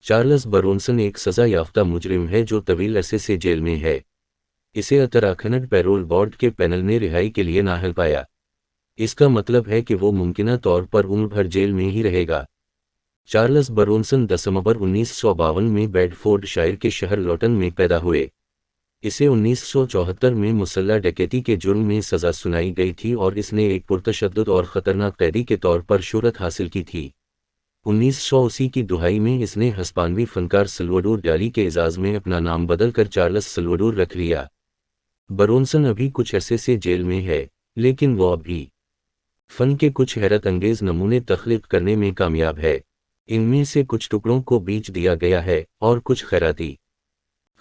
Charles Brunson ایک سزا یافتہ مجرم ہے جو طویل عرصے سے جیل میں ہے۔ اسے اتراکھنڈ پیرول بورڈ کے پینل نے رہائی کے لیے نااہل پایا۔ اس کا مطلب ہے کہ وہ ممکنہ طور پر عمر بھر جیل میں ہی رہے گا۔ چارلس برونسن 10 دسمبر 1952 میں بیڈ فورڈ شائر کے شہر لوٹن میں پیدا ہوئے۔ اسے 1974 میں مسلح ڈکیتی کے جرم میں سزا سنائی گئی تھی اور اس نے ایک پرتشدد اور خطرناک قیدی کے طور پر شہرت حاصل کی تھی۔ 1980 کی دہائی میں اس نے ہسپانوی فنکار سلوڈور ڈالی کے اعزاز میں اپنا نام بدل کر چارلس سلوڈور رکھ لیا۔ برونسن ابھی کچھ عرصے سے جیل میں ہے، لیکن وہ اب بھی فن کے کچھ حیرت انگیز نمونے تخلیق کرنے میں کامیاب ہے۔ ان میں سے کچھ ٹکڑوں کو بیچ دیا گیا ہے اور کچھ خیراتی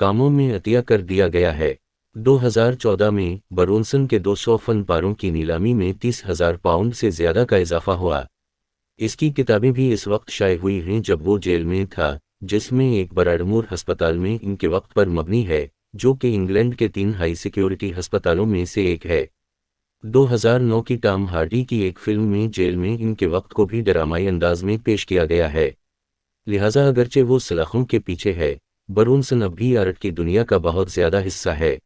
کاموں میں عطیہ کر دیا گیا ہے۔ 2014 میں برونسن کے 200 فن پاروں کی نیلامی میں 30,000 پاؤنڈ سے زیادہ کا اضافہ ہوا۔ اس کی کتابیں بھی اس وقت شائع ہوئی ہیں جب وہ جیل میں تھا، جس میں ایک براڈمور ہسپتال میں ان کے وقت پر مبنی ہے، جو کہ انگلینڈ کے 3 ہائی سیکیورٹی ہسپتالوں میں سے ایک ہے۔ 2009 کی ٹام ہارڈی کی ایک فلم میں جیل میں ان کے وقت کو بھی ڈرامائی انداز میں پیش کیا گیا ہے۔ لہٰذا اگرچہ وہ سلاخوں کے پیچھے ہے، برونسن اب بھی آرٹ کی دنیا کا بہت زیادہ حصہ ہے۔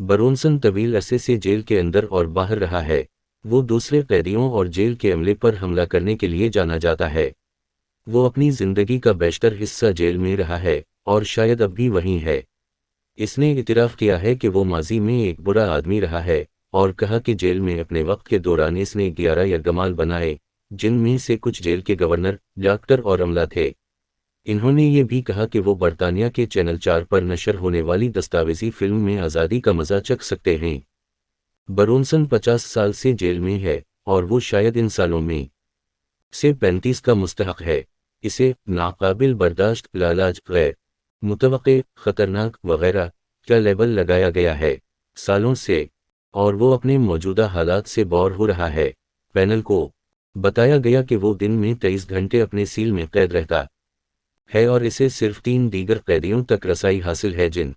برونسن طویل عرصے سے جیل کے اندر اور باہر رہا ہے۔ وہ دوسرے قیدیوں اور جیل کے عملے پر حملہ کرنے کے لیے جانا جاتا ہے۔ وہ اپنی زندگی کا بیشتر حصہ جیل میں رہا ہے اور شاید اب بھی وہیں ہے۔ اس نے اعتراف کیا ہے کہ وہ ماضی میں ایک برا آدمی رہا ہے اور کہا کہ جیل میں اپنے وقت کے دوران اس نے 11 یرغمال بنائے، جن میں سے کچھ جیل کے گورنر، ڈاکٹر اور عملہ تھے۔ انہوں نے یہ بھی کہا کہ وہ برطانیہ کے چینل 4 پر نشر ہونے والی دستاویزی فلم میں آزادی کا مزہ چکھ سکتے ہیں۔ برونسن 50 سال سے جیل میں ہے اور وہ شاید ان سالوں میں سے 35 کا مستحق ہے۔ اسے ناقابل برداشت، لاعلاج، غیر متوقع، خطرناک وغیرہ کا لیبل لگایا گیا ہے سالوں سے، اور وہ اپنے موجودہ حالات سے بور ہو رہا ہے۔ پینل کو بتایا گیا کہ وہ دن میں 23 گھنٹے اپنے سیل میں قید رہتا ہے اور اسے صرف 3 دیگر قیدیوں تک رسائی حاصل ہے جن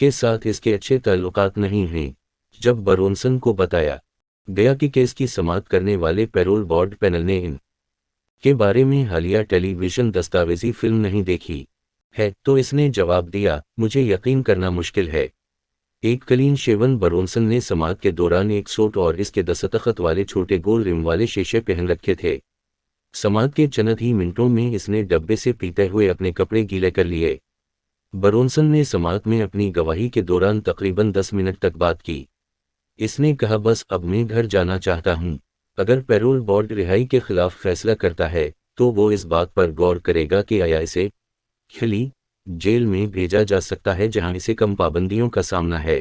کے ساتھ اس کے اچھے تعلقات نہیں ہیں۔ جب برونسن کو بتایا گیا کہ کیس کی سماعت کرنے والے پیرول بورڈ پینل نے ان کے بارے میں حالیہ ٹیلی ویژن دستاویزی فلم نہیں دیکھی ہے تو اس نے جواب دیا، مجھے یقین کرنا مشکل ہے۔ ایک کلین شیون برونسن نے سماعت کے دوران ایک سوٹ اور اس کے دستخط والے چھوٹے گول رم والے شیشے پہن رکھے تھے۔ سماعت کے چند ہی منٹوں میں اس نے ڈبے سے پیتے ہوئے اپنے کپڑے گیلے کر لیے۔ برونسن نے سماعت میں اپنی گواہی کے دوران تقریباً 10 منٹ تک بات کی۔ اس نے کہا، بس اب میں گھر جانا چاہتا ہوں۔ اگر پیرول بورڈ رہائی کے خلاف فیصلہ کرتا ہے تو وہ اس بات پر غور کرے گا کہ آیا اسے کھلی جیل میں بھیجا جا سکتا ہے جہاں اسے کم پابندیوں کا سامنا ہے۔